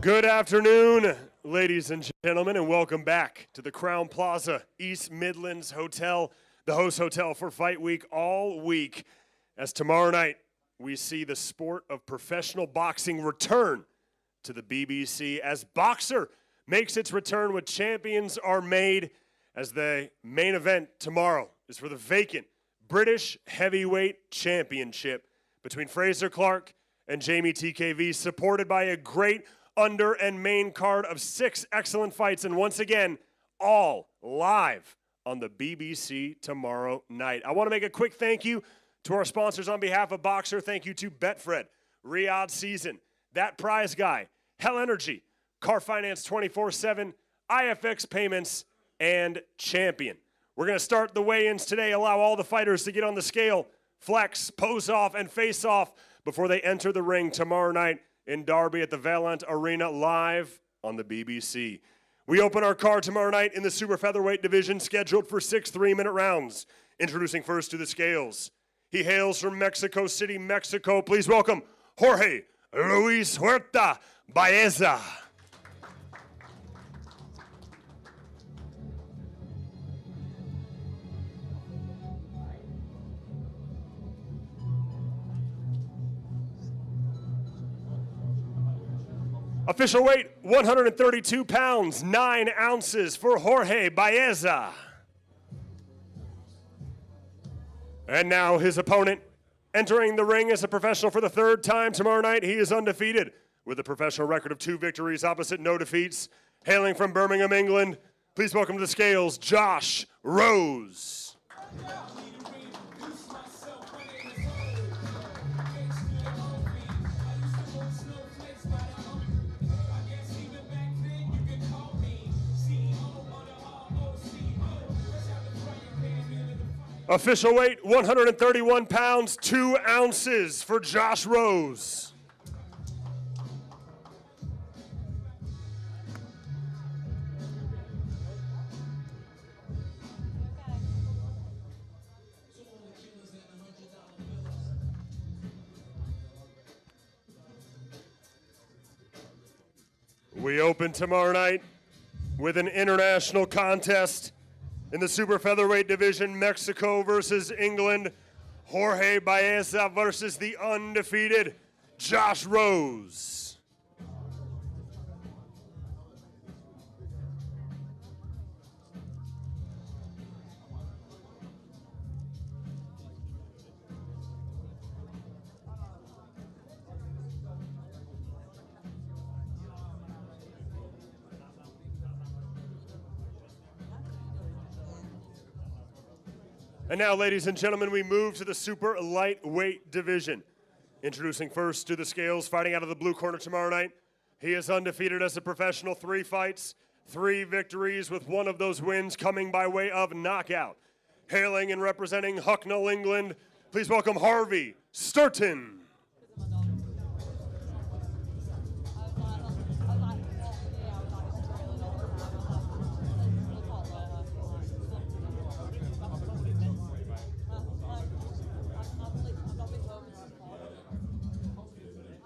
Good afternoon, ladies and gentlemen, and welcome back to the Crown Plaza East Midlands Hotel, the host hotel for Fight Week all week. As tomorrow night, we see the sport of professional boxing return to the BBC as Boxxer makes its return with Champions Are Made, as the main event tomorrow is for the vacant British Heavyweight Championship between Frazer Clarke and Jamie TKV, supported by a great under and main card of 6 excellent fights, and once again, all live on the BBC tomorrow night. I want to make a quick thank you to our sponsors on behalf of Boxxer. Thank you to Betfred, Riyadh Season, That Prize Guy, Hell Energy, Car Finance 24/7, IFX Payments, and Champion. We're going to start the weigh-ins today, allow all the fighters to get on the scale, flex, pose off, and face off before they enter the ring tomorrow night in Derby at the Vaillant Arena, live on the BBC. We open our card tomorrow night in the super featherweight division, scheduled for 6 3-minute rounds. Introducing first to the scales. He hails from Mexico City, Mexico. Please welcome Jorge Luis Huerta Baeza. Official weight, 132 pounds, 9 ounces for Jorge Baeza. And now his opponent, entering the ring as a professional for the 3rd time tomorrow night. He is undefeated with a professional record of 2 victories opposite no defeats. Hailing from Birmingham, England, please welcome to the scales, Josh Rose. Official weight, 131 pounds, 2 ounces for Josh Rose. We open tomorrow night with an international contest in the super featherweight division, Mexico versus England. Jorge Baeza versus the undefeated Josh Rose. And now, ladies and gentlemen, we move to the super lightweight division. Introducing first to the scales, fighting out of the blue corner tomorrow night. He is undefeated as a professional, 3 fights, 3 victories, with one of those wins coming by way of knockout. Hailing and representing Hucknall, England, please welcome Harvey Sturton.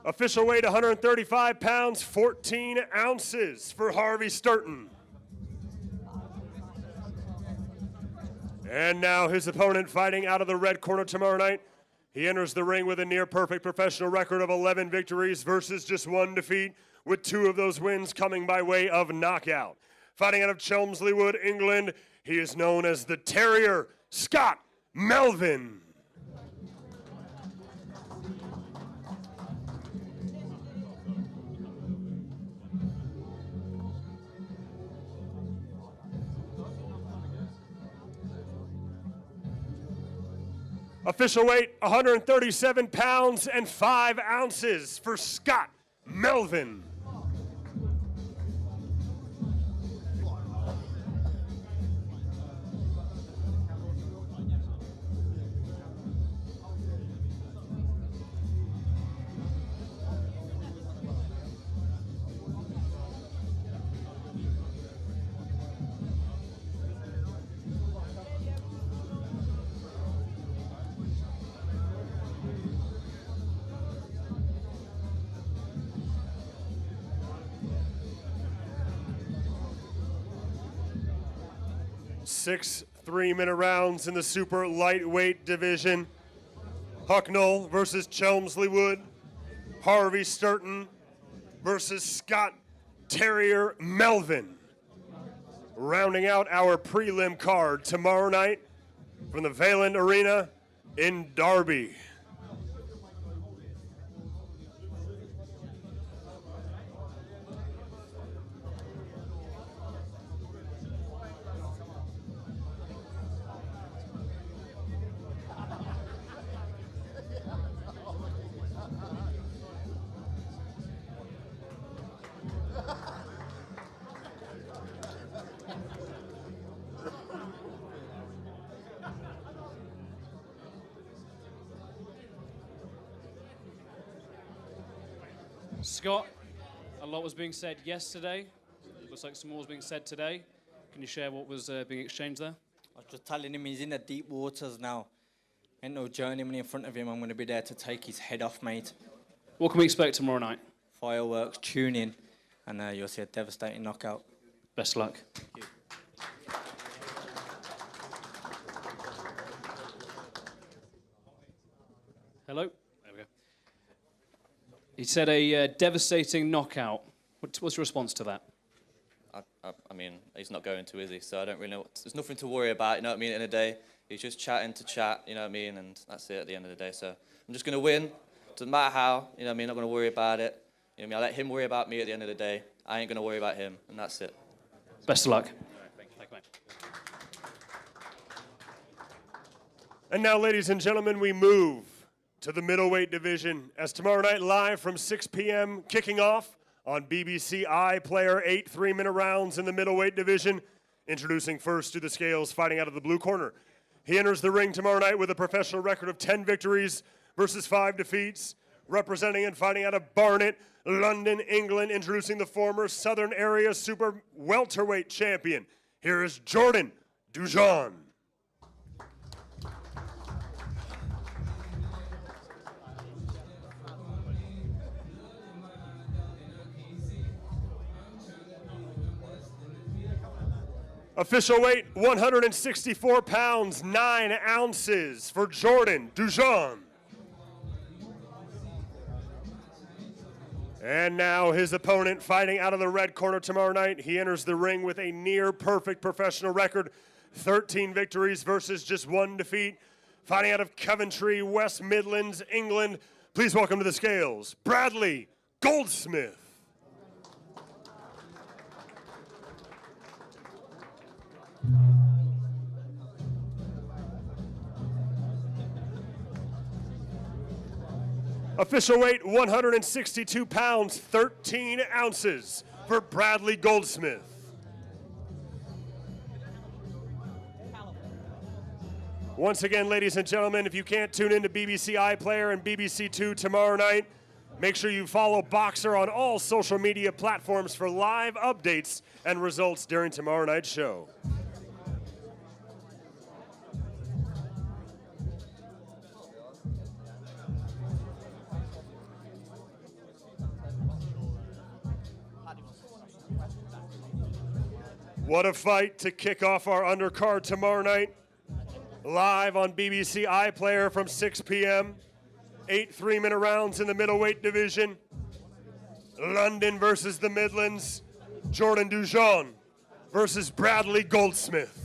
Official weight, 135 pounds, 14 ounces for Harvey Sturton. And now his opponent, fighting out of the red corner tomorrow night. He enters the ring with a near-perfect professional record of 11 victories versus just 1 defeat, with 2 of those wins coming by way of knockout. Fighting out of Chelmsley Wood, England, he is known as the Terrier, Scott Melvin. Official weight, 137 pounds and 5 ounces for Scott Melvin. 6 3-minute rounds in the super lightweight division. Hucknall versus Chelmsley Wood. Harvey Sturton versus Scott Terrier Melvin. Rounding out our prelim card tomorrow night from the Valand Arena in Derby. Scott, a lot was being said yesterday. Looks like some more was being said today. Can you share what was being exchanged there? I was just telling him he's in the deep waters now. Ain't no journeyman in front of him. I'm going to be there to take his head off, mate. What can we expect tomorrow night? Fireworks, tune in, and you'll see a devastating knockout. Best of luck. Thank you. Hello? There we go. He said a devastating knockout. What's your response to that? I mean, he's not going to, is he? So I don't really know. There's nothing to worry about, you know what I mean, in a day. He's just chatting to chat, you know what I mean, and that's it at the end of the day. So I'm just going to win. Doesn't matter how, you know what I mean, not going to worry about it. You know what I mean, I let him worry about me at the end of the day. I ain't going to worry about him, and that's it. Best of luck. Thank you, mate. And now, ladies and gentlemen, we move to the middleweight division as tomorrow night live from 6 p.m. kicking off on BBC iPlayer, 8 3-minute rounds in the middleweight division. Introducing first to the scales, fighting out of the blue corner. He enters the ring tomorrow night with a professional record of 10 victories versus 5 defeats. Representing and fighting out of Barnet, London, England, introducing the former Southern Area Super Welterweight Champion. Here is Jordan Dujon. Official weight, 164 pounds, 9 ounces for Jordan Dujon. And now his opponent fighting out of the red corner tomorrow night. He enters the ring with a near-perfect professional record, 13 victories versus just 1 defeat. Fighting out of Coventry, West Midlands, England. Please welcome to the scales, Bradley Goldsmith. Official weight, 162 pounds, 13 ounces for Bradley Goldsmith. Once again, ladies and gentlemen, if you can't tune in to BBC iPlayer and BBC Two tomorrow night, make sure you follow Boxer on all social media platforms for live updates and results during tomorrow night's show. What a fight to kick off our undercard tomorrow night. Live on BBC iPlayer from 6 p.m. 8 3-minute rounds in the middleweight division. London versus the Midlands. Jordan Dujon versus Bradley Goldsmith.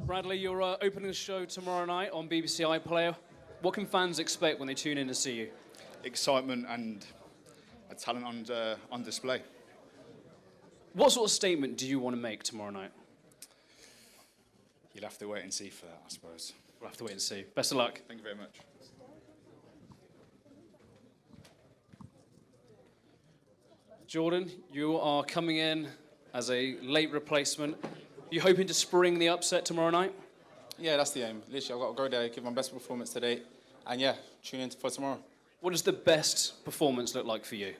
Bradley, you're opening the show tomorrow night on BBC iPlayer. What can fans expect when they tune in to see you? Excitement and a talent on display. What sort of statement do you want to make tomorrow night? You'll have to wait and see for that, I suppose. We'll have to wait and see. Best of luck. Thank you very much. Jordan, you are coming in as a late replacement. You hoping to spring the upset tomorrow night? Yeah, that's the aim. Literally, I've got to go there, give my best performance today, and yeah, tune in for tomorrow. What does the best performance look like for you?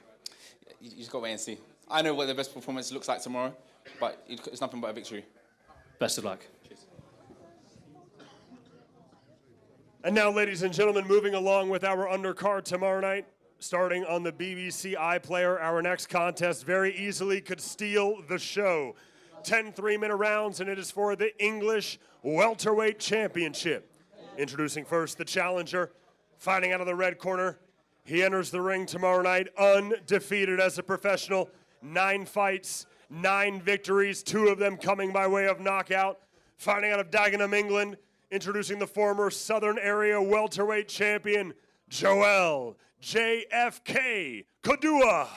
You just got to wait and see. I know what the best performance looks like tomorrow, but it's nothing but a victory. Best of luck. Cheers. And now, ladies and gentlemen, moving along with our undercard tomorrow night, starting on the BBC iPlayer, our next contest very easily could steal the show. 10 3-minute rounds, and it is for the English Welterweight Championship. Introducing first the challenger, fighting out of the red corner. He enters the ring tomorrow night undefeated as a professional. 9 fights, 9 victories, 2 of them coming by way of knockout. Fighting out of Dagenham, England, introducing the former Southern Area Welterweight Champion, Joel JFK Kodua.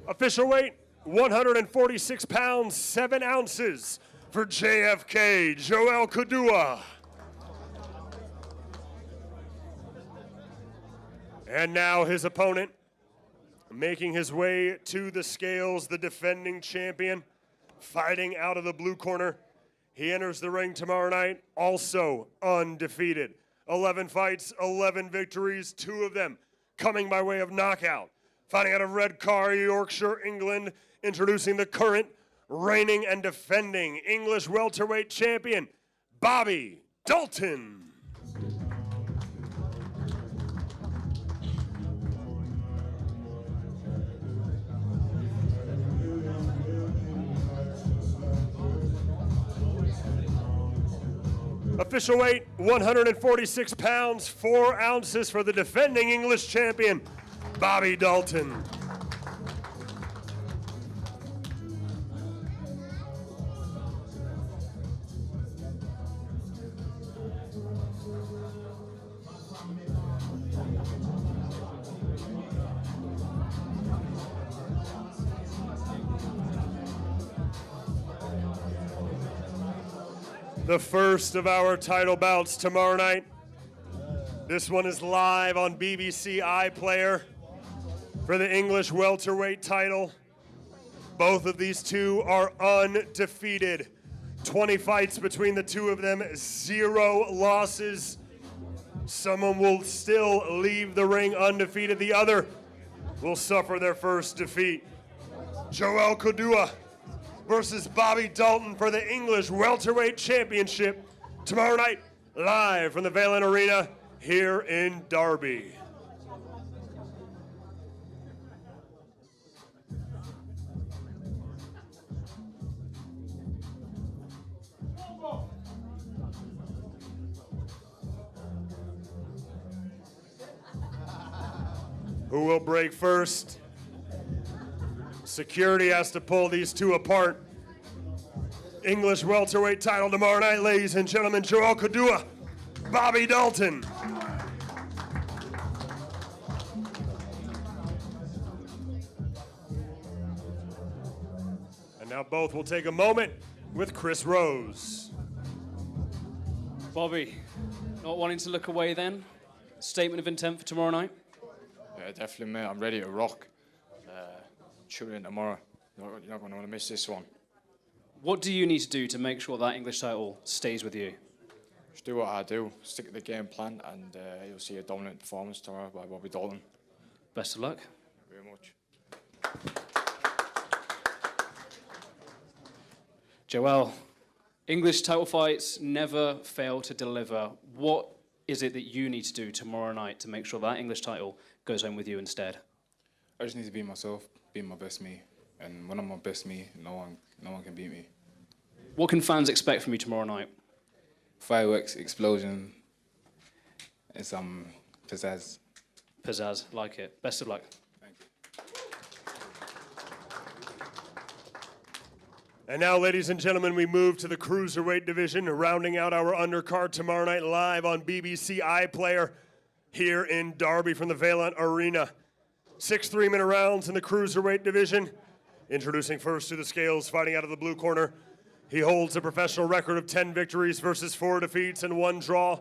Official weight, 146 pounds, 7 ounces for JFK, Joel Kodua. And now his opponent, making his way to the scales, the defending champion, fighting out of the blue corner. He enters the ring tomorrow night, also undefeated. 11 fights, 11 victories, 2 of them coming by way of knockout. Fighting out of Redcar, Yorkshire, England, introducing the current reigning and defending English welterweight champion, Bobby Dalton. Official weight, 146 pounds, 4 ounces for the defending English champion, Bobby Dalton. The first of our title bouts tomorrow night. This one is live on BBC iPlayer for the English welterweight title. Both of these two are undefeated. 20 fights between the two of them, 0 losses. Someone will still leave the ring undefeated. The other will suffer their first defeat. Joel Kodua versus Bobby Dalton for the English Welterweight Championship tomorrow night, live from the Valen Arena here in Derby. Who will break first? Security has to pull these two apart. English welterweight title tomorrow night, ladies and gentlemen. Joel Kodua, Bobby Dalton. And now both will take a moment with Chris Rose. Bobby, not wanting to look away then? Statement of intent for tomorrow night? Yeah, definitely, mate. I'm ready to rock. Tune in tomorrow. You're not going to want to miss this one. What do you need to do to make sure that English title stays with you? Just do what I do. Stick to the game plan, and you'll see a dominant performance tomorrow by Bobby Dalton. Best of luck. Thank you very much. Joel, English title fights never fail to deliver. What is it that you need to do tomorrow night to make sure that English title goes home with you instead? I just need to be myself, be my best me. And when I'm my best me, no one can beat me. What can fans expect from you tomorrow night? Fireworks, explosion, and some pizzazz. Pizzazz, like it. Best of luck. Thank you. And now, ladies and gentlemen, we move to the cruiserweight division, rounding out our undercard tomorrow night live on BBC iPlayer here in Derby from the Vaillant Arena. 6 3-minute rounds in the cruiserweight division. Introducing first to the scales, fighting out of the blue corner. He holds a professional record of 10 victories versus 4 defeats and 1 draw,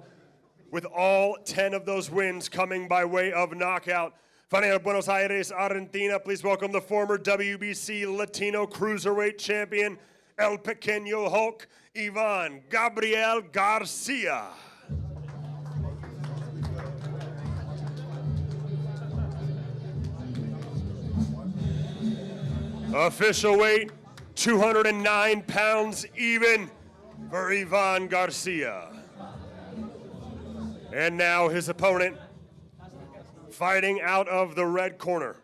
with all 10 of those wins coming by way of knockout. Fighting out of Buenos Aires, Argentina, please welcome the former WBC Latino Cruiserweight Champion, El Pequeño Hulk, Ivan Gabriel Garcia. Official weight, 209 pounds even for Ivan Garcia. And now his opponent, fighting out of the red corner,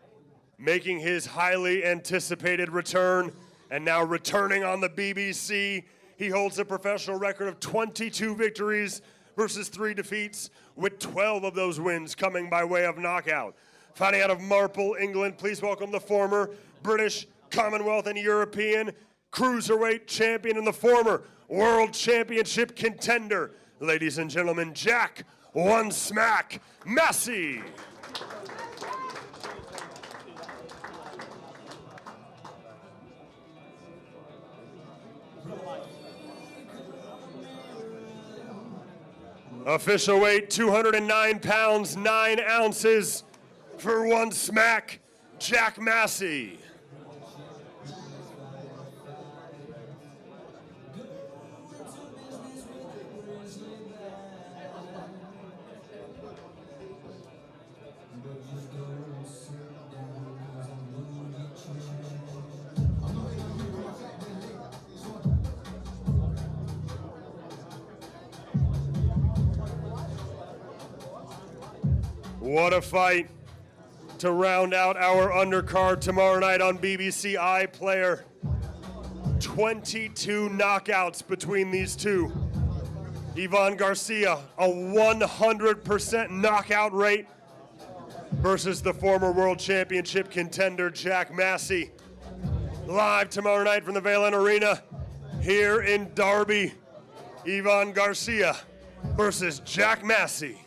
making his highly anticipated return, and now returning on the BBC. He holds a professional record of 22 victories versus 3 defeats, with 12 of those wins coming by way of knockout. Fighting out of Marple, England, please welcome the former British, Commonwealth, and European Cruiserweight Champion and the former World Championship contender, ladies and gentlemen, Jack One Smack Massey. Official weight, 209 pounds, 9 ounces for One Smack, Jack Massey. What a fight to round out our undercard tomorrow night on BBC iPlayer. 22 knockouts between these two. Ivan Garcia, a 100% knockout rate versus the former World Championship contender, Jack Massey. Live tomorrow night from the Vaillant Arena here in Derby. Ivan Garcia versus Jack Massey.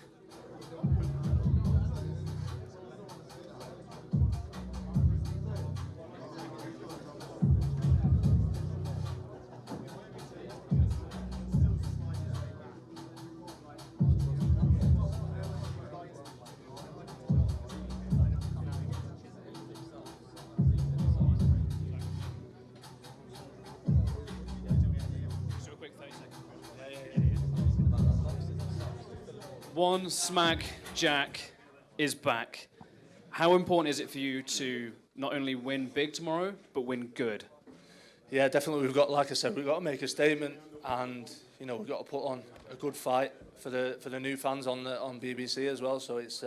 One Smack Jack is back. How important is it for you to not only win big tomorrow, but win good? Yeah, definitely. We've got, like I said, we've got to make a statement, and we've got to put on a good fight for the new fans on BBC as well. So it's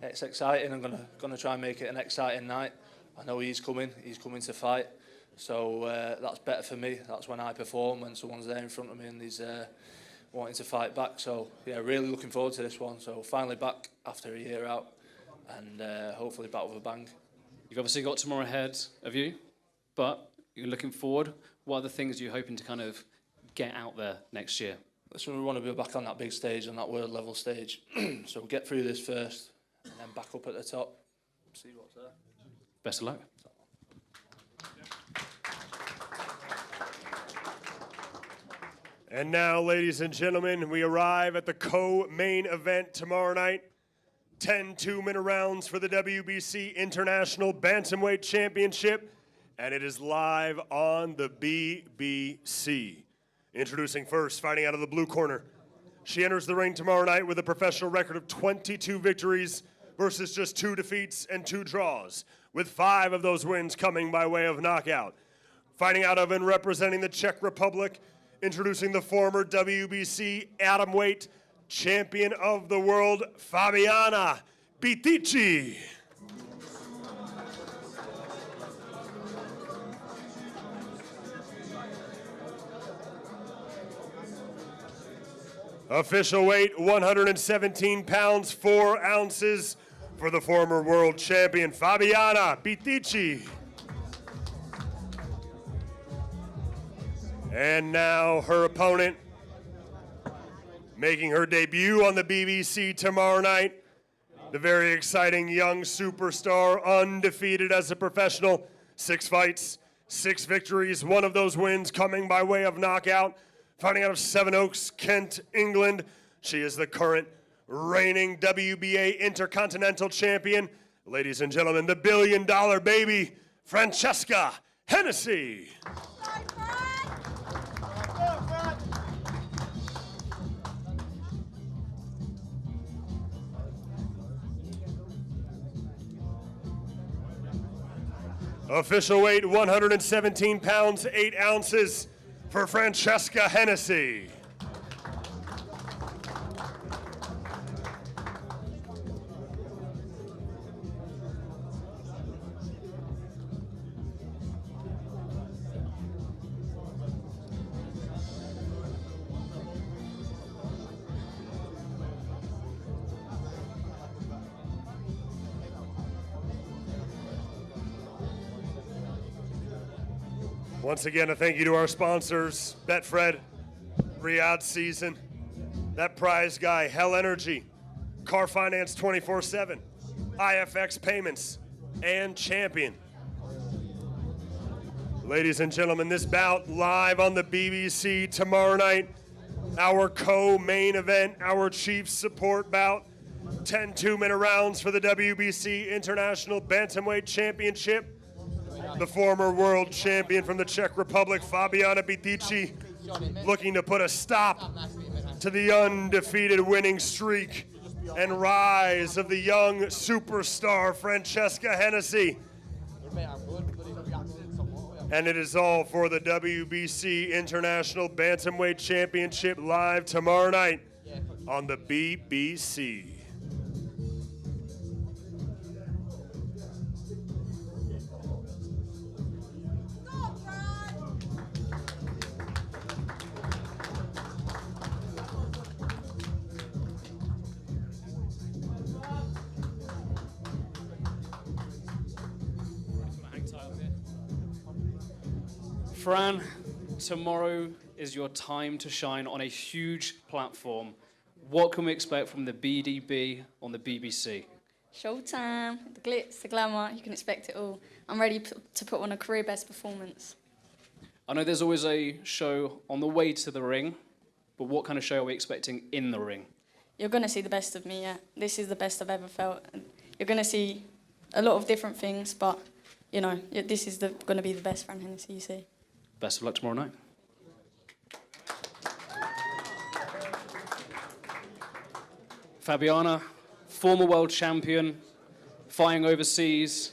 exciting. I'm gonna try and make it an exciting night. I know he's coming to fight. So that's better for me. That's when I perform, when someone's there in front of me and he's wanting to fight back. So yeah, really looking forward to this one. So finally back after a year out, and hopefully back with a bang. You've obviously got tomorrow ahead of you, but you're looking forward. What are the things you're hoping to kind of get out there next year? Listen, we want to be back on that big stage, on that world level stage. So we'll get through this first, and then back up at the top, see what's there. Best of luck. And now, ladies and gentlemen, we arrive at the co-main event tomorrow night. 10 2-minute rounds for the WBC International Bantamweight Championship, and it is live on the BBC. Introducing first, fighting out of the blue corner. She enters the ring tomorrow night with a professional record of 22 victories versus just 2 defeats and 2 draws, with 5 of those wins coming by way of knockout. Fighting out of and representing the Czech Republic, introducing the former WBC atomweight champion of the world, Fabiana Bitici. Official weight, 117 pounds, 4 ounces for the former world champion, Fabiana Bitici. And now her opponent, making her debut on the BBC tomorrow night, the very exciting young superstar, undefeated as a professional, 6 fights, 6 victories, 1 of those wins coming by way of knockout, fighting out of Sevenoaks, Kent, England. She is the current reigning WBA Intercontinental Champion. Ladies and gentlemen, the $1 billion baby, Francesca Hennessy. Official weight 117 pounds, 8 ounces for Francesca Hennessy. Once again, a thank you to our sponsors, Betfred, Riyadh Season, That Prize Guy, Hell Energy, Car Finance 24/7, IFX Payments, and Champion. Ladies and gentlemen, this bout live on the BBC tomorrow night, our co-main event, our chief support bout, 10 2-minute rounds for the WBC International Bantamweight Championship. The former world champion from the Czech Republic, Fabiana Bitici, looking to put a stop to the undefeated winning streak and rise of the young superstar, Francesca Hennessy. And it is all for the WBC International Bantamweight Championship live tomorrow night on the BBC. Fran, tomorrow is your time to shine on a huge platform. What can we expect from the BDB on the BBC? Showtime, the glitz, the glamour, you can expect it all. I'm ready to put on a career best performance. I know there's always a show on the way to the ring, but what kind of show are we expecting in the ring? You're going to see the best of me, yeah. This is the best I've ever felt. You're going to see a lot of different things, but, you know, this is going to be the best Fran Hennessy you see. Best of luck tomorrow night. Fabiana, former world champion, fighting overseas.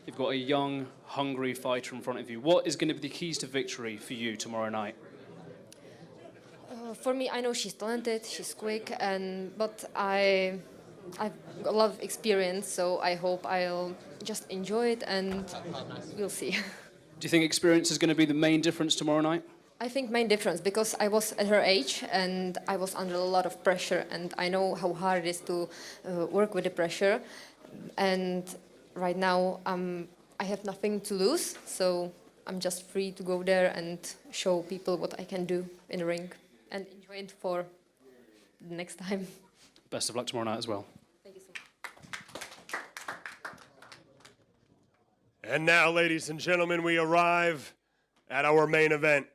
You've got a young, hungry fighter in front of you. What is going to be the keys to victory for you tomorrow night? For me, I know she's talented, she's quick, but I've got a lot of experience, so I hope I'll just enjoy it and we'll see. Do you think experience is going to be the main difference tomorrow night? I think main difference because I was at her age and I was under a lot of pressure and I know how hard it is to work with the pressure. And right now I have nothing to lose, so I'm just free to go there and show people what I can do in the ring and enjoy it for the next time. Best of luck tomorrow night as well. Thank you so much. And now, ladies and gentlemen, we arrive at our main event.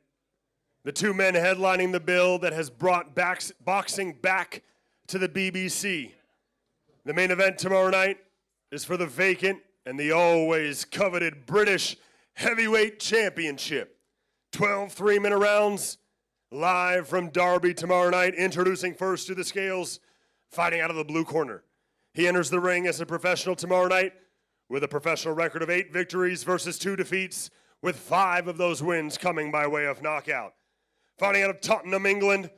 The 2 men headlining the bill that has brought boxing back to the BBC. The main event tomorrow night is for the vacant and the always coveted British Heavyweight Championship. 12 3-minute rounds, live from Derby tomorrow night. Introducing first to the scales, fighting out of the blue corner. He enters the ring as a professional tomorrow night with a professional record of 8 victories versus 2 defeats, with 5 of those wins coming by way of knockout. Fighting out of Tottenham, England,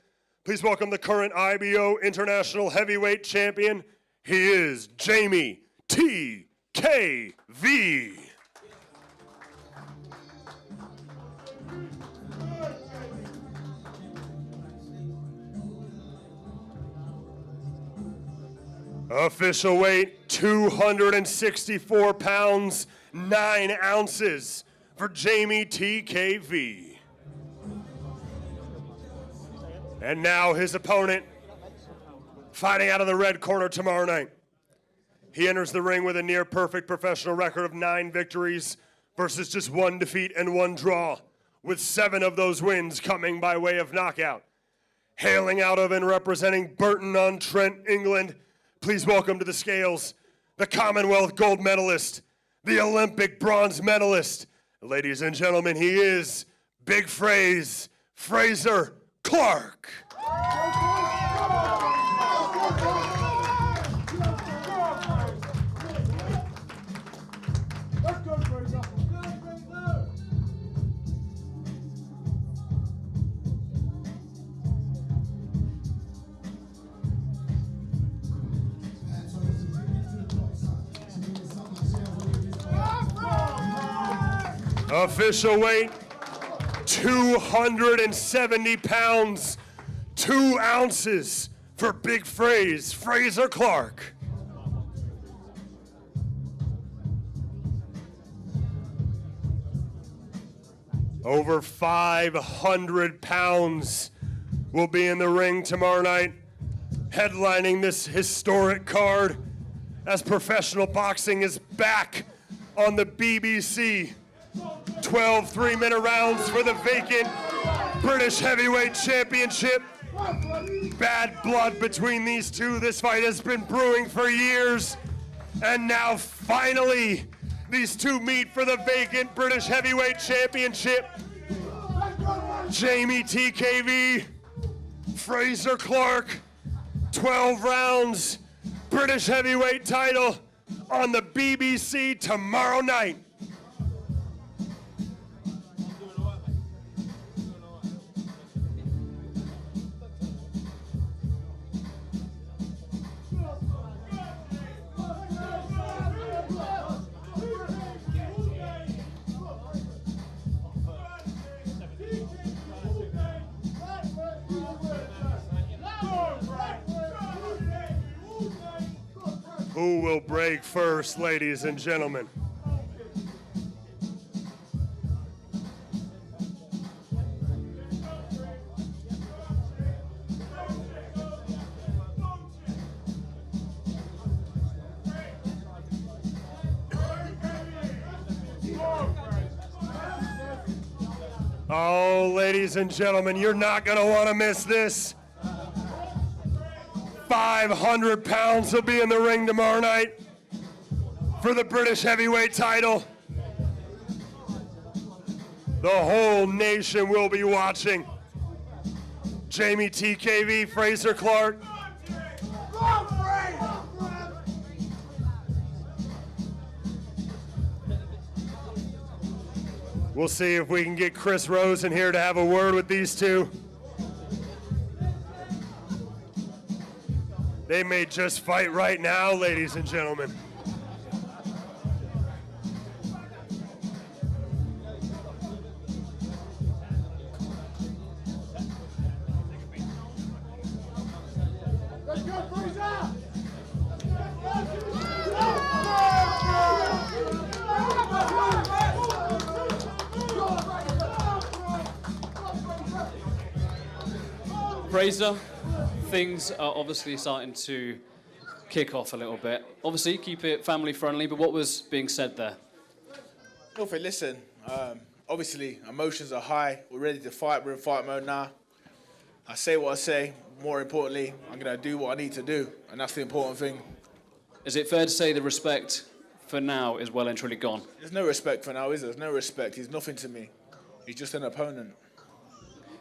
please welcome the current IBO International Heavyweight Champion. He is Jamie T.K.V. Official weight, 264 pounds, 9 ounces for Jamie T.K.V. And now his opponent, fighting out of the red corner tomorrow night. He enters the ring with a near-perfect professional record of 9 victories versus just 1 defeat and 1 draw, with 7 of those wins coming by way of knockout. Hailing out of and representing Burton-on-Trent, England, please welcome to the scales the Commonwealth gold medalist, the Olympic bronze medalist. Ladies and gentlemen, he is Big Fraser Clark. Official weight, 270 pounds, 2 ounces for Big Fraser Clark. Over 500 pounds will be in the ring tomorrow night, headlining this historic card as professional boxing is back on the BBC. 12 3-minute rounds for the vacant British Heavyweight Championship. Bad blood between these two. This fight has been brewing for years. And now finally, these two meet for the vacant British Heavyweight Championship. Jamie TKV, Fraser Clark, 12 rounds, British Heavyweight title on the BBC tomorrow night. Who will break first, ladies and gentlemen? Oh, ladies and gentlemen, you're not going to want to miss this. 500 pounds will be in the ring tomorrow night for the British Heavyweight title. The whole nation will be watching. Jamie TKV, Fraser Clark. We'll see if we can get Chris Rose in here to have a word with these two. They may just fight right now, ladies and gentlemen. Fraser, things are obviously starting to kick off a little bit. Obviously, keep it family friendly, but what was being said there? Nothing, listen, obviously emotions are high. We're ready to fight. We're in fight mode now. I say what I say. More importantly, I'm going to do what I need to do, and that's the important thing. Is it fair to say the respect for now is well and truly gone? There's no respect for now, is there? There's no respect. He's nothing to me. He's just an opponent.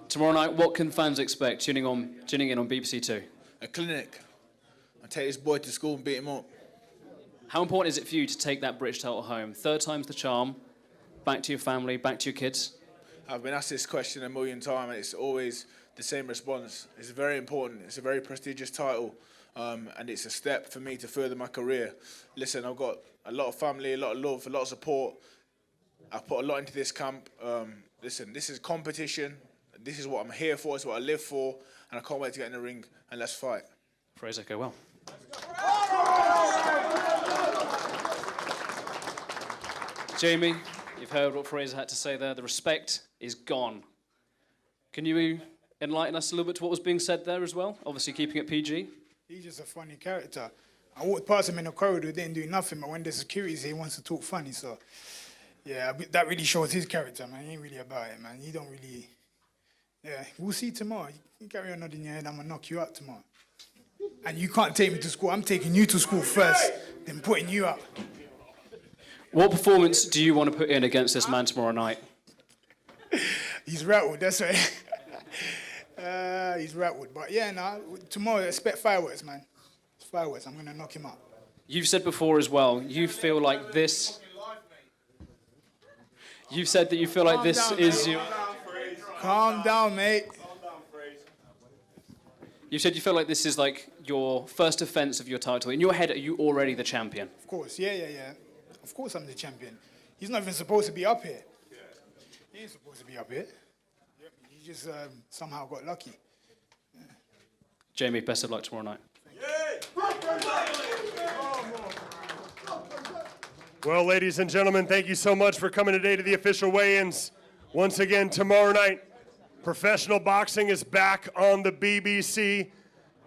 Tomorrow night, what can fans expect tuning in on BBC Two? A clinic. I take this boy to school and beat him up. How important is it for you to take that British title home? 3rd time's the charm. Back to your family, back to your kids. I've been asked this question a million times, and it's always the same response. It's very important. It's a very prestigious title, and it's a step for me to further my career. Listen, I've got a lot of family, a lot of love, a lot of support. I've put a lot into this camp. Listen, this is competition. This is what I'm here for. It's what I live for, and I can't wait to get in the ring and let's fight. Fraser, go well. Jamie, you've heard what Fraser had to say there. The respect is gone. Can you enlighten us a little bit to what was being said there as well? Obviously keeping it PG. He's just a funny character. I walked past him in the corridor, didn't do nothing, but when the security's here, he wants to talk funny. So, yeah, that really shows his character, man. He ain't really about it, man. He don't really... Yeah, we'll see tomorrow. You carry on nodding your head, I'm going to knock you out tomorrow. And you can't take me to school. I'm taking you to school first, then putting you out. What performance do you want to put in against this man tomorrow night? He's rattled, that's right. He's rattled. But yeah, tomorrow expect fireworks, man. It's fireworks. I'm going to knock him out. You've said before as well, you feel like this... You've said that you feel like this is... Calm down, mate. You said you feel like this is like your first defense of your title. In your head, are you already the champion? Of course, yeah. Of course I'm the champion. He's not even supposed to be up here. He ain't supposed to be up here. He just somehow got lucky. Yeah. Jamie, best of luck tomorrow night. Well, ladies and gentlemen, thank you so much for coming today to the official weigh-ins. Once again, tomorrow night, professional boxing is back on the BBC.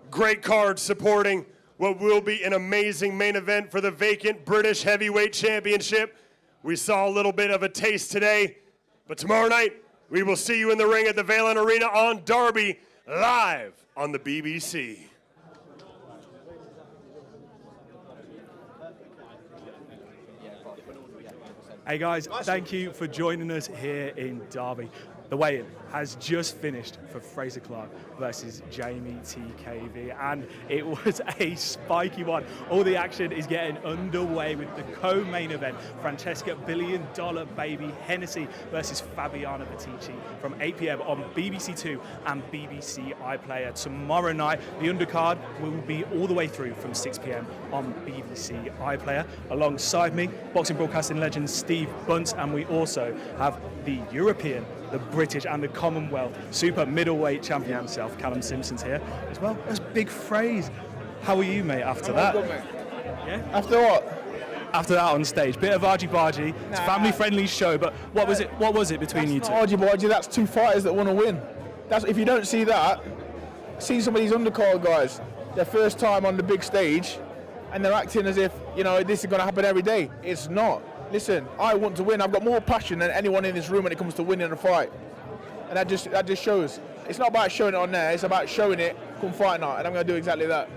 Great card supporting what will be an amazing main event for the vacant British Heavyweight Championship. We saw a little bit of a taste today, but tomorrow night, we will see you in the ring at the Valent Arena on Derby, live on the BBC. Hey guys, thank you for joining us here in Derby. The weigh-in has just finished for Frazer Clarke versus Jamie TKV, and it was a spiky one. All the action is getting underway with the co-main event, Francesca Billion Dollar Baby Hennessy versus Fabiana Batici from 8 p.m. on BBC Two and BBC iPlayer. Tomorrow night, the undercard will be all the way through from 6 p.m. on BBC iPlayer. Alongside me, boxing broadcasting legend Steve Bunt, and we also have the European, the British and the Commonwealth super middleweight champion himself, Callum Simpson's here, as well as Big Fraze. How are you, mate, after that? Good, mate. Yeah? After what? After that on stage. Bit of argy-bargy. It's a family-friendly show, but what was it between you two? Argy-bargy, that's two fighters that want to win. That's if you don't see that, see some of these undercard guys, their first time on the big stage, and they're acting as if, this is going to happen every day. It's not. Listen, I want to win. I've got more passion than anyone in this room when it comes to winning a fight. And that just shows. It's not about showing it on there, it's about showing it come fight night, and I'm going to do exactly that.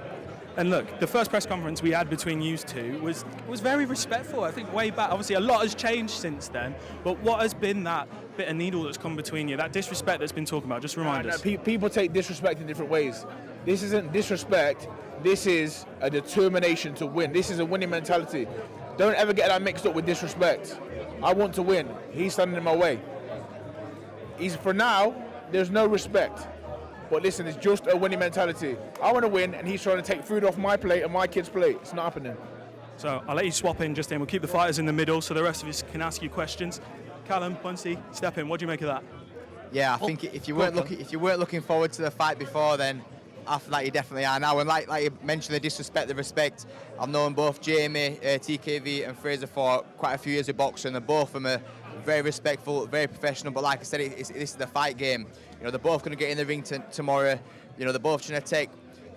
And look, the first press conference we had between you two was very respectful. I think way back, obviously a lot has changed since then, but what has been that bit of needle that's come between you, that disrespect that's been talking about? Just remind us. People take disrespect in different ways. This isn't disrespect, this is a determination to win. This is a winning mentality. Don't ever get that mixed up with disrespect. I want to win. He's standing in my way. For now, there's no respect. But listen, it's just a winning mentality. I want to win, and he's trying to take food off my plate and my kid's plate. It's not happening. So I'll let you swap in just then. We'll keep the fighters in the middle so the rest of us can ask you questions. Callum, Bunsey, step in. What do you make of that? Yeah, I think if you weren't looking forward to the fight before, then after that you definitely are now. And like you mentioned, the disrespect, the respect. I've known both Jamie, TKV and Frazer for quite a few years of boxing, and both of them are very respectful, very professional. But like I said, this is the fight game. They're both going to get in the ring tomorrow. They're both trying to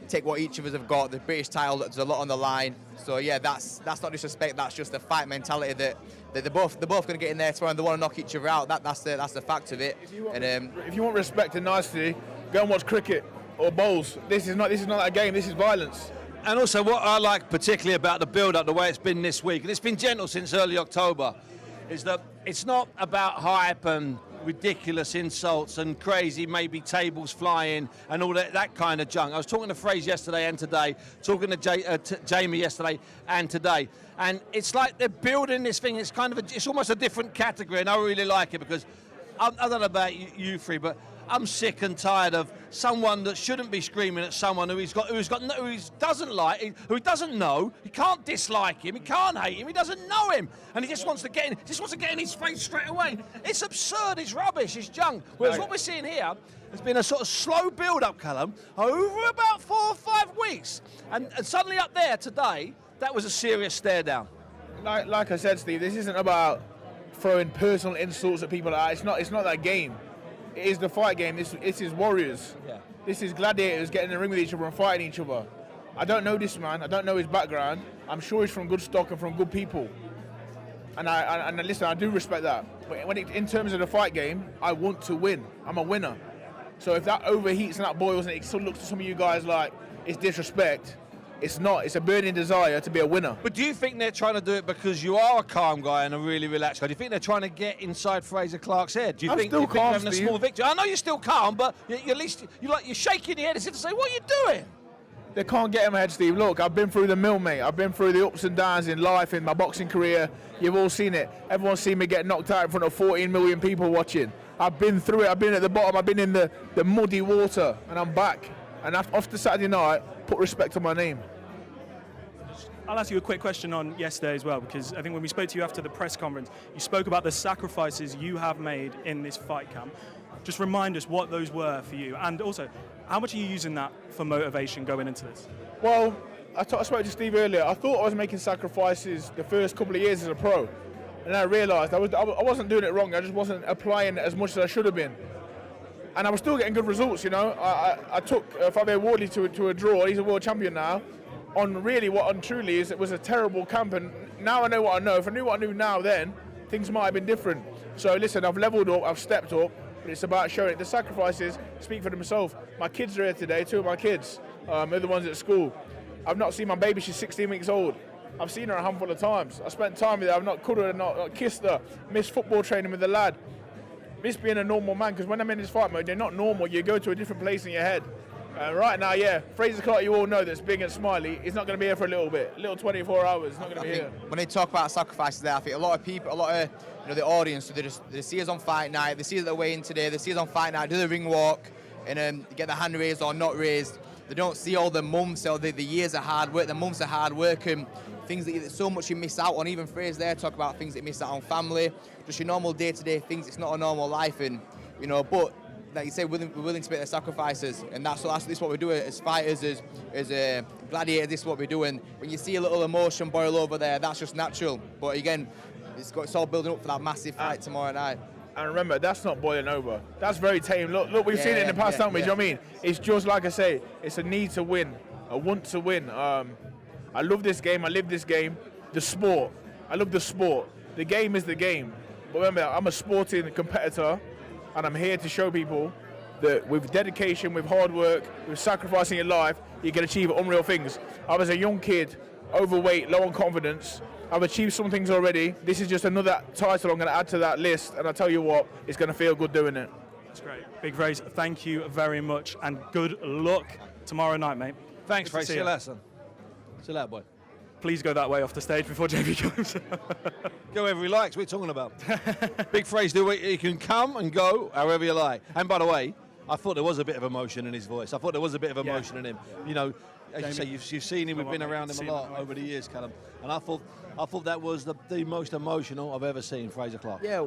take what each of us have got. The British title, there's a lot on the line. So yeah, that's not disrespect. That's just the fight mentality that they're both going to get in there tomorrow, and they want to knock each other out. That's the fact of it. If you want respect and nicety, go and watch cricket or bowls. This is not a game. This is violence. And also, what I like particularly about the build-up, the way it's been this week, and it's been gentle since early October, is that it's not about hype and ridiculous insults and crazy maybe tables flying and all that kind of junk. I was talking to Fraze yesterday and today, talking to Jamie yesterday and today, and it's like they're building this thing. It's kind of it's almost a different category, and I really like it because I don't know about you three, but I'm sick and tired of someone that shouldn't be screaming at someone who he doesn't like, who he doesn't know. He can't dislike him. He can't hate him. He doesn't know him, and he just wants to get in his face straight away. It's absurd. It's rubbish. It's junk. Whereas what we're seeing here has been a sort of slow build-up, Callum, over about 4 or 5 weeks, and suddenly up there today, that was a serious stare down. Like I said, Steve, this isn't about throwing personal insults at people. It's not that game. It is the fight game. This is warriors. Yeah. This is gladiators getting in the ring with each other and fighting each other. I don't know this man. I don't know his background. I'm sure he's from good stock and from good people. And listen, I do respect that. But in terms of the fight game, I want to win. I'm a winner. So if that overheats and that boils and it still looks to some of you guys like it's disrespect, it's not. It's a burning desire to be a winner. But do you think they're trying to do it because you are a calm guy and a really relaxed guy? Do you think they're trying to get inside Fraser Clark's head? Do you I'm think still you're calm, having a Steve. small victory? I know you're still calm, but you're at least you're shaking your head as if to say, "What are you doing?" They can't get in my head, Steve. Look, I've been through the mill, mate. I've been through the ups and downs in life, in my boxing career. You've all seen it. Everyone's seen me get knocked out in front of 14 million people watching. I've been through it. I've been at the bottom. I've been in the muddy water, and I'm back. And after Saturday night, put respect on my name. I'll ask you a quick question on yesterday as well, because I think when we spoke to you after the press conference, you spoke about the sacrifices you have made in this fight camp. Just remind us what those were for you, and also, how much are you using that for motivation going into this? Well, I spoke to Steve earlier. I thought I was making sacrifices the first couple of years as a pro, and I realised I wasn't doing it wrong. I just wasn't applying it as much as I should have been, and I was still getting good results. You know, I took Fabio Wardley to a draw. He's a world champion now. On really what on truly is, it was a terrible camp, and now I know what I know. If I knew what I knew now then, things might have been different. So listen, I've levelled up, I've stepped up, but it's about showing it. The sacrifices speak for themselves. My kids are here today, 2 of my kids, they're the ones at school. I've not seen my baby, she's 16 weeks old. I've seen her a handful of times. I spent time with her, I've not cuddled her, not kissed her, missed football training with the lad. Missed being a normal man, because when I'm in this fight mode, they're not normal, you go to a different place in your head. Right now, yeah, Fraser Clark, you all know that's big and smiley. He's not going to be here for a little bit, a little 24 hours. He's not going to be here. When they talk about sacrifices there, I think a lot of people, the audience, so they see us on fight night, they see us at the weigh-in today, they see us on fight night, do the ring walk, and get the hand raised or not raised. They don't see all the months or the years of hard work, the months of hard work, and things that so much you miss out on. Even Fraser there talk about things that you miss out on family, just your normal day-to-day things. It's not a normal life, and but. Like you say, we're willing to make the sacrifices, and this is what we do as fighters, as gladiators. This is what we do, and when you see a little emotion boil over there, that's just natural. But again, it's all building up for that massive fight tomorrow night. And remember, that's not boiling over. That's very tame. Look, we've seen it in the past, haven't we? Do you know what I mean? It's just like I say, it's a need to win, a want to win. I love this game. I live this game. The sport. I love the sport. The game is the game. But remember, I'm a sporting competitor. And I'm here to show people that with dedication, with hard work, with sacrificing your life, you can achieve unreal things. I was a young kid, overweight, low on confidence. I've achieved some things already. This is just another title I'm going to add to that list. And I tell you what, it's going to feel good doing it. That's great. Big Fraser, thank you very much, and good luck tomorrow night, mate. Thanks, Good to Fraser. See you later, son. See you later, boy. Please go that way off the stage before Jamie comes. Go wherever he likes. What are you talking about? Big Fraser, he can come and go however you like. And by the way, I thought there was a bit of emotion in his voice. I thought there was a bit of emotion in him. You know, as you say, you've seen him. We've been around him a lot over the years, Callum. And I thought that was the most emotional I've ever seen Fraser Clark. Yeah,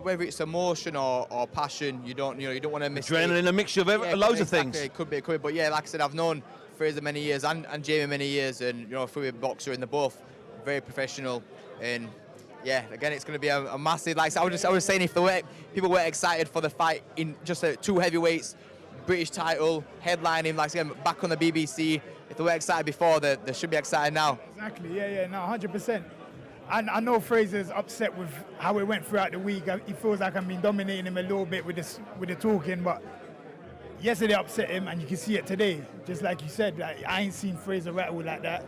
whether it's emotion or passion, you don't want to miss adrenaline, a mixture of loads of things. It could be. But yeah, like I said, I've known Fraser many years and Jamie many years, and through a boxer, and they're both very professional. And yeah, again, it's going to be a massive. Like I was saying, if people were excited for the fight in just 2 heavyweights, British title, headlining, like again, back on the BBC. If they were excited before, they should be excited now. Exactly. Yeah. No, 100%. I know Fraser's upset with how it went throughout the week. He feels like I've been dominating him a little bit with the talking, but yesterday upset him, and you can see it today. Just like you said, like, I ain't seen Fraser rattled like that.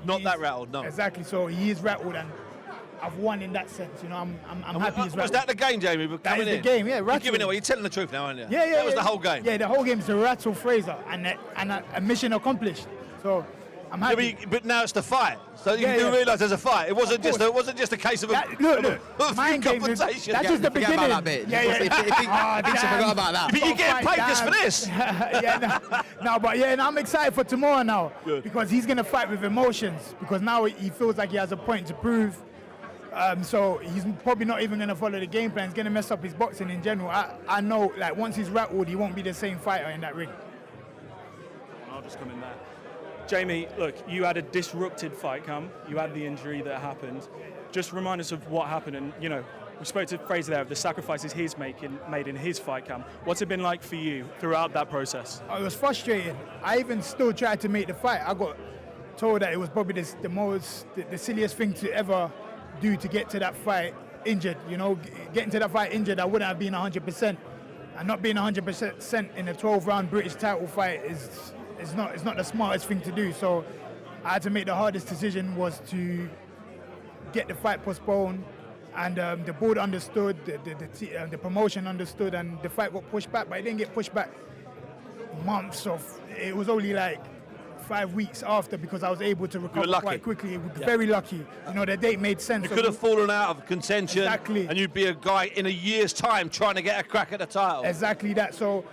Not that rattled, no. Exactly. So he is rattled, and I've won in that sense. I'm happy he's rattled. Was that the game, Jamie? That is the game. Yeah, rattle. You're giving it away. You're telling the truth now, aren't you? Yeah. That was the whole game. Yeah, the whole game is to rattle Fraser, and a mission accomplished. So I'm happy. Yeah, but now it's the fight, so you do realise there's a fight. It wasn't just a case of a mind games. confrontation. That's just the beginning. About that bit. I forgot about that. But you're getting paid just for this. I'm excited for tomorrow now. Good. Because he's gonna fight with emotions. Because now he feels like he has a point to prove. So he's probably not even gonna follow the game plan. He's gonna mess up his boxing in general. I know, like once he's rattled, he won't be the same fighter in that ring. I'll just come in there. Jamie, look, you had a disrupted fight camp. You had the injury that happened. Just remind us of what happened, and We spoke to Fraser there of the sacrifices he's made in his fight camp. What's it been like for you throughout that process? It was frustrating. I even still tried to make the fight. I got told that it was probably the silliest thing to ever do to get to that fight injured. You know, getting to that fight injured, I wouldn't have been 100%. And not being 100% in a 12-round British title fight is not the smartest thing to do. So I had to make the hardest decision was to get the fight postponed. And the board understood, the promotion understood, and the fight got pushed back, but it didn't get pushed back months of. It was only like 5 weeks after, because I was able to recover quite quickly. Very lucky. You know, the date made sense. You could have fallen out of contention, and you'd be a guy in a year's time trying to get a crack at the title. Exactly that. So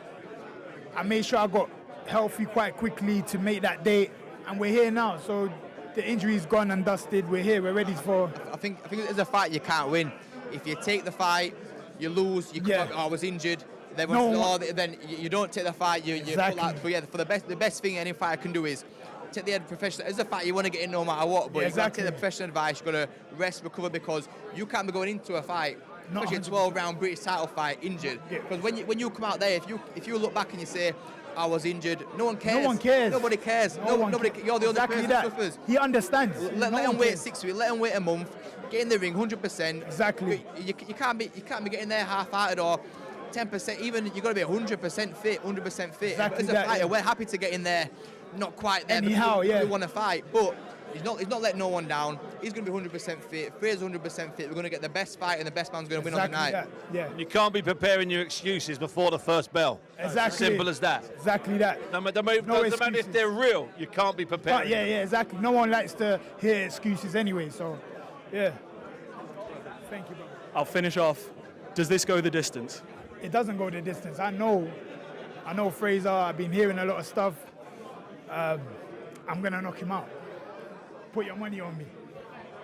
I made sure I got healthy quite quickly to make that date, and we're here now. So the injury's gone and dusted. We're here. We're ready for. I think there's a fight you can't win. If you take the fight, you lose. You come up, I was injured. Then you don't take the fight. You pull out. But yeah, for the best thing any fighter can do is take the professional. It's a fight you want to get in no matter what. But you got to take the professional advice. You got to rest, recover, because you can't be going into a fight, especially a 12-round British title fight, injured. Because when you come out there, if you look back and you say, I was injured, no one cares. No one cares. Nobody cares. Nobody. You're the only person that suffers. He understands. Let him wait 6 weeks. Let him wait a month. Get in the ring 100%. Exactly. You can't be getting there half-hearted or 10%. Even you got to be 100% fit. 100% fit. Exactly. As a fighter, we're happy to get in there, not quite there. Anyhow, we want to fight, but he's not letting no one down. He's going to be 100% fit. Fraser's 100% fit. We're going to get the best fight, and the best man's going to win on the night. Yeah. You can't be preparing your excuses before the first bell. Exactly. Simple as that. Exactly that. No matter if they're real, you can't be preparing. Yeah, exactly. No one likes to hear excuses anyway. So, yeah. Thank you, bro. I'll finish off. Does this go the distance? It doesn't go the distance. I know Fraser. I've been hearing a lot of stuff. I'm gonna knock him out. Put your money on me.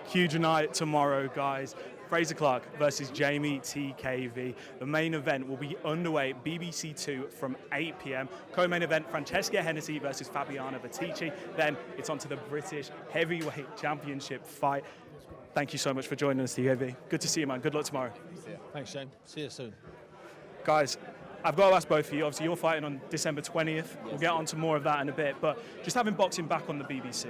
Huge night tomorrow, guys. Fraser Clark versus Jamie TKV. The main event will be underway at BBC 2 from 8 p.m. Co-main event, Francesca Hennessy versus Fabiana Batici. Then it's on to the British Heavyweight Championship fight. Thank you so much for joining us, TKV. Good to see you, man. Good luck tomorrow. Thanks, Shane. See you soon. Guys, I've got to ask both of you. Obviously, you're fighting on December 20th. We'll get on to more of that in a bit. But just having boxing back on the BBC,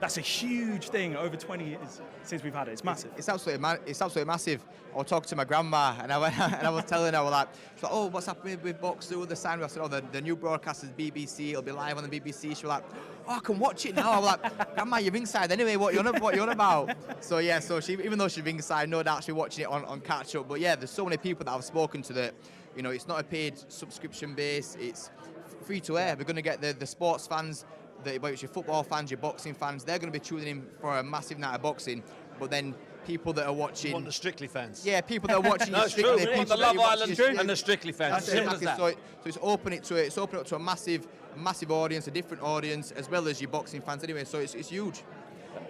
that's a huge thing. Over 20 years since we've had it. It's massive. It's absolutely massive. I was talking to my grandma, and I was telling her, she's like, oh, what's happening with boxing with the sign? I said, oh, the new broadcast is BBC. It'll be live on the BBC. She was like, oh, I can watch it now. I was like, Grandma, you're ringside anyway. What you on about? So yeah, even though she's ringside, no doubt she's watching it on catch up. But yeah, there's so many people that I've spoken to that, you know, it's not a paid subscription base. It's free to air. We're going to get the sports fans, whether it's your football fans, your boxing fans, they're going to be tuning in for a massive night of boxing. But then people that are watching... You want the Strictly fans? Yeah, people that are watching no, Strictly. True. The Love Island and the Strictly fans. That's it. So it's open up to a massive audience, a different audience, as well as your boxing fans anyway. So it's huge.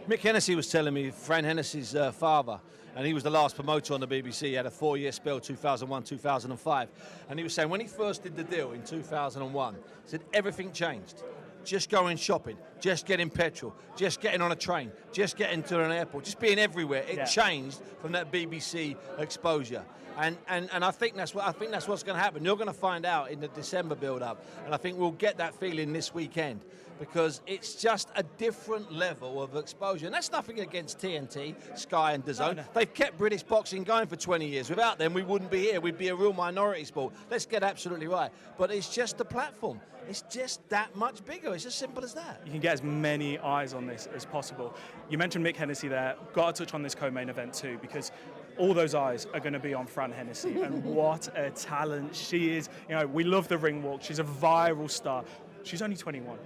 Mick Hennessy was telling me, Fran Hennessy's father, and he was the last promoter on the BBC. He had a 4-year spell, 2001, 2005. And he was saying when he first did the deal in 2001, he said everything changed. Just going shopping, just getting petrol, just getting on a train, just getting to an airport, just being everywhere. It changed from that BBC exposure. And I think that's what's going to happen. You're going to find out in the December build-up, and I think we'll get that feeling this weekend, because it's just a different level of exposure. And that's nothing against TNT, Sky and DAZN. No. They've kept British boxing going for 20 years. Without them, we wouldn't be here. We'd be a real minority sport. Let's get absolutely right. But it's just the platform. It's just that much bigger. It's as simple as that. You can get as many eyes on this as possible. You mentioned Mick Hennessy there. Got to touch on this co-main event too, because all those eyes are going to be on Fran Hennessy, and what a talent she is. You know, we love the ring walk. She's a viral star. She's only 21.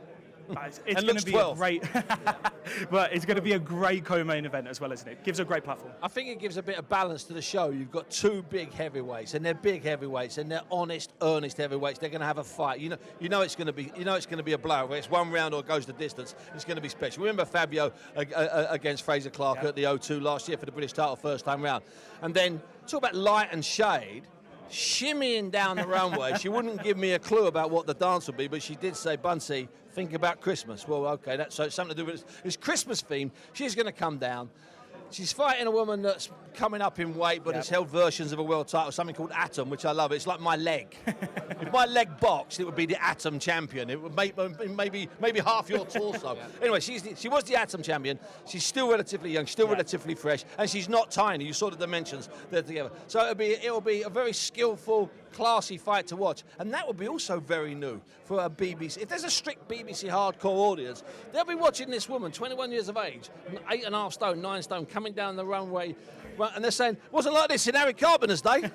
It's going to be 12. A great, but it's going to be a great co-main event as well, isn't it? Gives a great platform. I think it gives a bit of balance to the show. You've got two big heavyweights, and they're big heavyweights, and they're honest, earnest heavyweights. They're going to have a fight. You know it's going to be a blowout. Whether it's one round or goes the distance, it's going to be special. Remember Fabio against Fraser Clark at the O2 last year for the British title, first time round, and then talk about light and shade. Shimmying down the runway. She wouldn't give me a clue about what the dance would be, but she did say, Bunsey, think about Christmas. Well, okay, so it's something to do with it's Christmas themed. She's going to come down. She's fighting a woman that's coming up in weight, but has held versions of a world title, something called Atom, which I love. It's like my leg. If my leg boxed, it would be the Atom champion. It would make maybe half your torso. Anyway, she was the Atom champion. She's still relatively young, still relatively fresh, and she's not tiny. You saw the dimensions there together. So it'll be a very skillful, classy fight to watch, and that will be also very new for a BBC. If there's a strict BBC hardcore audience, they'll be watching this woman, 21 years of age, 8.5 stone, 9 stone, coming down the runway, and they're saying, wasn't like this in Harry Carpenter's day.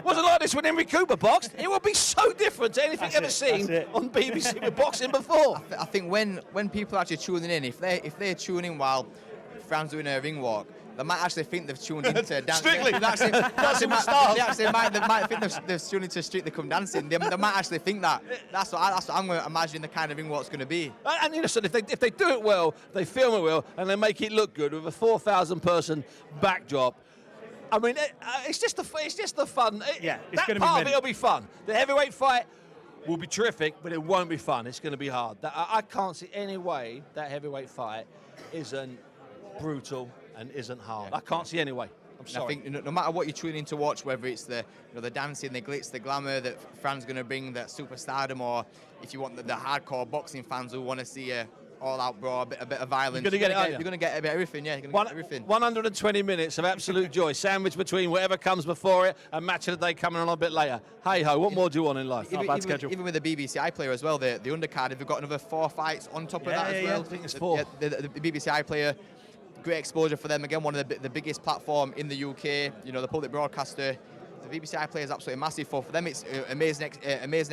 Wasn't like this when Henry Cooper boxed. It will be so different to anything ever seen on BBC with boxing before. I think when people are actually tuning in, if they're tuning in while Fran's doing a ring walk, they might actually think they've tuned into dance. Strictly. They might think they've tuned into Strictly Come Dancing. They might actually think that. That's what I'm going to imagine the kind of ring walk's going to be. And you know, so if they do it well, they film it well, and they make it look good with a 4,000 person backdrop. I mean, it's just the fun. It's that going to be part of it'll be fun. The heavyweight fight will be terrific, but it won't be fun. It's going to be hard. I can't see any way that heavyweight fight isn't brutal and isn't hard. I can't see any way. I'm sorry. I think no matter what you're tuning in to watch, whether it's the dancing, the glitz, the glamour that Fran's going to bring, that superstardom, or if you want the hardcore boxing fans who want to see a all-out brawl, a bit of violence, You're going to get a bit of everything. Yeah, you're going to get everything. 120 minutes of absolute joy, sandwiched between whatever comes before it and match of the day coming on a bit later. Hey ho, what more do you want in life? Even with the BBC iPlayer as well, the undercard, they've got another 4 fights on top of that as well. I think it's 4. The BBC iPlayer. Great exposure for them. Again, one of the biggest platform in the UK. You know, the public broadcaster. The BBC iPlayer is absolutely massive for them. It's amazing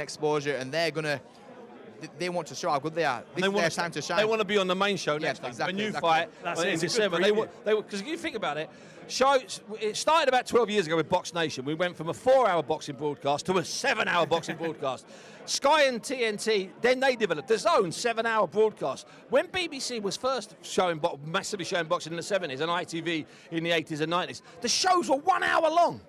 exposure, and they want to show how good they are. This is their time to shine. They want to be on the main show next time. Exactly, a new fight in December. Because you think about it, it started about 12 years ago with Box Nation. We went from a 4-hour boxing broadcast to a 7-hour boxing broadcast. Sky and TNT, then they developed the DAZN 7-hour broadcast. When BBC was first massively showing boxing in the 70s and ITV in the 80s and 90s, the shows were 1 hour long.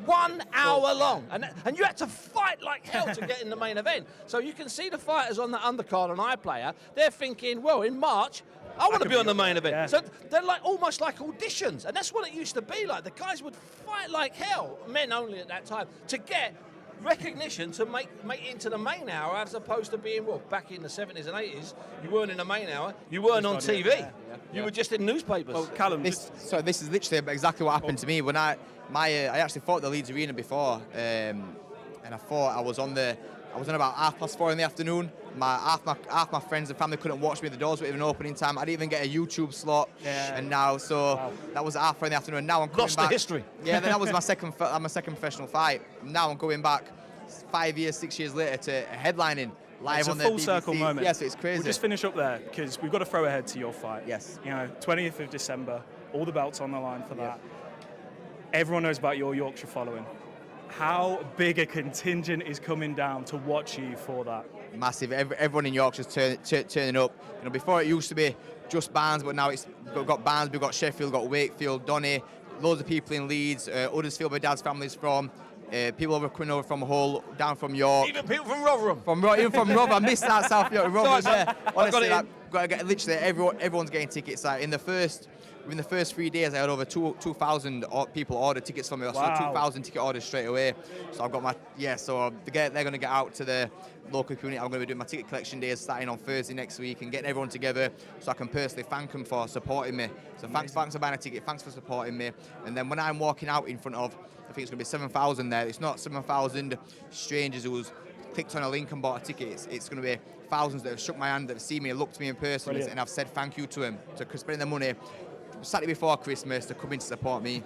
1 hour long, and you had to fight like hell to get in the main event. So you can see the fighters on the undercard on iPlayer. They're thinking, well, in March, I want to be on the main event. Yeah. So they're like almost like auditions, and that's what it used to be like. The guys would fight like hell, men only at that time, to get recognition to make it into the main hour, as opposed to being, well, back in the 70s and 80s, you weren't in the main hour, you weren't on TV. You were just in newspapers. Well, Callum, this is literally exactly what happened to me when I actually fought the Leeds Arena before, and I thought I was on about 4:30 in the afternoon. Half my friends and family couldn't watch me. The doors weren't even opening time. I didn't even get a YouTube slot. And now, that was at 4:30 in the afternoon. Now I'm coming Lost back. the history. Yeah, then that was my second professional fight. Now I'm going back 5 years, 6 years later to headlining live it's on a the full BBC. circle moment. Yes, it's crazy. We'll just finish up there because we've got to throw ahead to your fight. Yes. You know, 20th of December, all the belts on the line for that. Everyone knows about your Yorkshire following. How big a contingent is coming down to watch you for that? Massive. Everyone in Yorkshire's turning up. You know, before it used to be just Barnes, but now we've got Barnes, we've got Sheffield, we've got Wakefield, Donny, loads of people in Leeds, Huddersfield, where Dad's family's from. People coming over from Hull, down from York. Even people from Rotherham. Even from Rotherham. I missed that South York. Rotherham's there. Honestly, got gotta get literally everyone's getting tickets. Like within the first 3 days, I had over 2,000 people order tickets for me. So 2,000 ticket orders straight away. So I've got so they're going to get out to the local community. I'm going to be doing my ticket collection days starting on Thursday next week and getting everyone together so I can personally thank them for supporting me. So thanks for buying a ticket, thanks for supporting me. And then when I'm walking out in front of, I think it's going to be 7,000 there. It's not 7,000 strangers who's clicked on a link and bought a ticket. It's going to be thousands that have shook my hand, that have seen me, looked at me in person, and I've said thank you to them for spending their money Saturday before Christmas to come in to support me.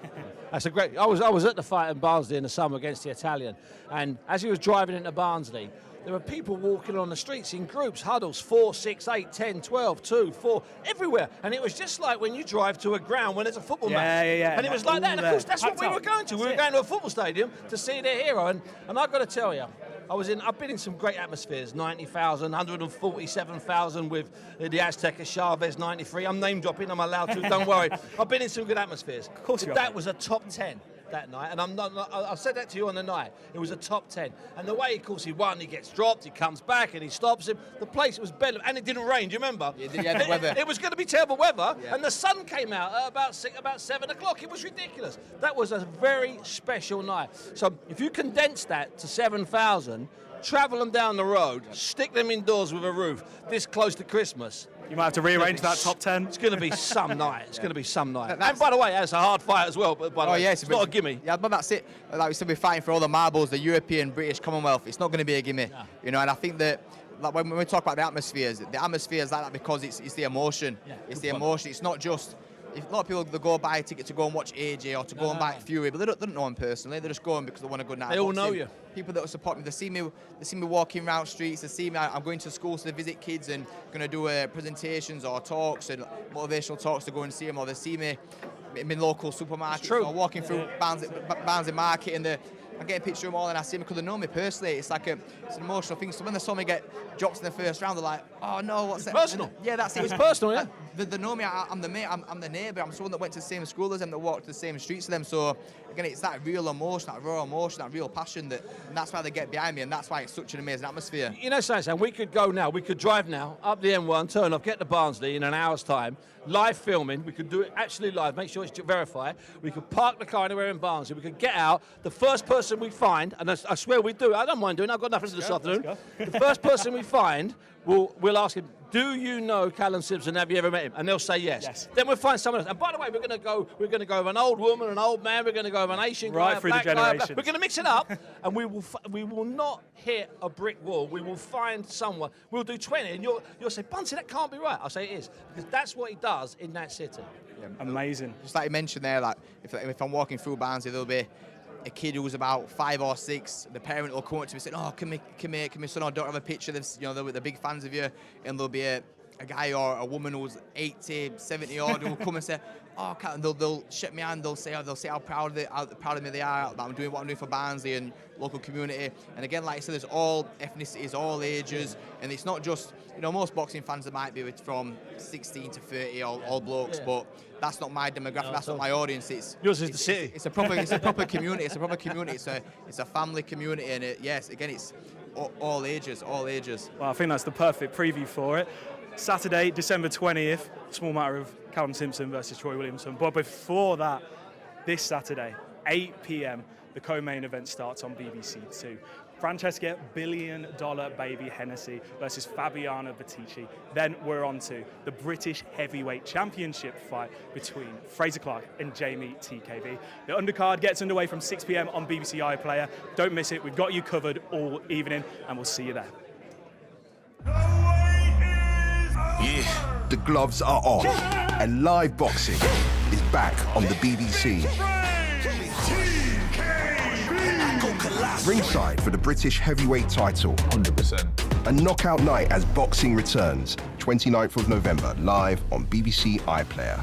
That's a great. I was at the fight in Barnsley in the summer against the Italian, and as he was driving into Barnsley, there were people walking on the streets in groups, huddles, 4, 6, 8, 10, 12, 2, 4, everywhere. And it was just like when you drive to a ground when there's a football match. Yeah. And it was like that. And of course, that's what we were going to. We were going to a football stadium to see their hero. And I've got to tell you, I've been in some great atmospheres, 90,000, 147,000 with the Azteca Chavez 93. I'm name dropping, I'm allowed to, don't worry. I've been in some good atmospheres. Of course you That was a top 10. that night, and I said that to you on the night. It was a top 10, and the way, of course, he won, he gets dropped, he comes back, and he stops him. The place was bedlam, and it didn't rain. Do you remember? Yeah, the weather. It was going to be terrible weather, and the sun came out at about 7 o'clock. It was ridiculous. That was a very special night. So if you condense that to 7,000, travel them down the road, stick them indoors with a roof, this close to Christmas. You might have to rearrange that top 10. It's going to be some night. It's going to be some night. And by the way, it's a hard fight as well. But by the way, it's not a gimme. Yeah, but that's it. Like we said, we're fighting for all the marbles, the European, British, Commonwealth. It's not going to be a gimme. No. You know, and I think that like when we talk about the atmosphere is like that because it's the emotion. Yeah, it's the emotion. It's not just. If a lot of people they go buy a ticket to go and watch AJ or to go and buy Fury, but they don't know him personally. They're just going because they want a good night. They all know you. People that support me, they see me walking around streets. They see me. I'm going to schools to visit kids and going to do presentations or talks and motivational talks to go and see them. Or they see me in local supermarkets or walking through Barnes and Market and I get a picture of them all and I see them because they know me personally. It's like it's an emotional thing. So when they saw me get dropped in the first round, they're like, "Oh no, what's that?" Personal. Yeah, that's it. It's personal, yeah. They know me. I'm the mate. I'm the neighbour. I'm someone that went to the same school as them, that walked the same streets as them. So again, it's that real emotion, that raw emotion, that real passion and that's why they get behind me, and that's why it's such an amazing atmosphere. You know, Sam, we could go now. We could drive now up the M1, turn off, get to Barnsley in an hour's time. Live filming. We could do it actually live. Make sure it's verified. We could park the car anywhere in Barnsley. We could get out. The first person we find, and I swear we do. I don't mind doing it. I've got nothing to do this afternoon. The first person we find, we'll ask him, "Do you know Callum Simpson? Have you ever met him?" And they'll say yes. Then we'll find someone else. And by the way, we're going to go with an old woman, an old man. We're going to go with an Asian guy, a black guy. We're going to mix it up, and we will not hit a brick wall. We will find someone. We'll do 20, and you'll say, "Bunty, that can't be right." I'll say it is because that's what he does in that city. Yeah, amazing. Just like you mentioned there, like if I'm walking through Barnsley, there'll be a kid who's about 5 or 6. The parent will come up to me and say, "Oh, can my son or daughter have a picture?" They're big fans of you, and there'll be a guy or a woman who's 80, 70 odd who will come and say, "Oh, and they'll shake me hand. They'll say how proud of me they are that I'm doing what I'm doing for Barnsley and local community." And again, like I said, there's all ethnicities, all ages, and it's not just most boxing fans that might be from 16 to 30, all blokes, but that's not my demographic. That's not my audience. Yours is the city. It's a proper community. It's a proper community. It's a family community, and it's all ages. Well, I think that's the perfect preview for it. Saturday, December 20th, small matter of Callum Simpson versus Troy Williamson. But before that, this Saturday, 8 p.m, the co-main event starts on BBC Two. Francesca $1 billion Baby Hennessy versus Fabiana Batici. Then we're on to the British Heavyweight Championship fight between Frazer Clarke and Jamie TKV. The undercard gets underway from 6 p.m. on BBC iPlayer. Don't miss it. We've got you covered all evening, and we'll see you there. Yeah, the gloves are on, and live boxing is back on the BBC. Ringside for the British heavyweight title. 100%. A knockout night as boxing returns. 29th of November, live on BBC iPlayer.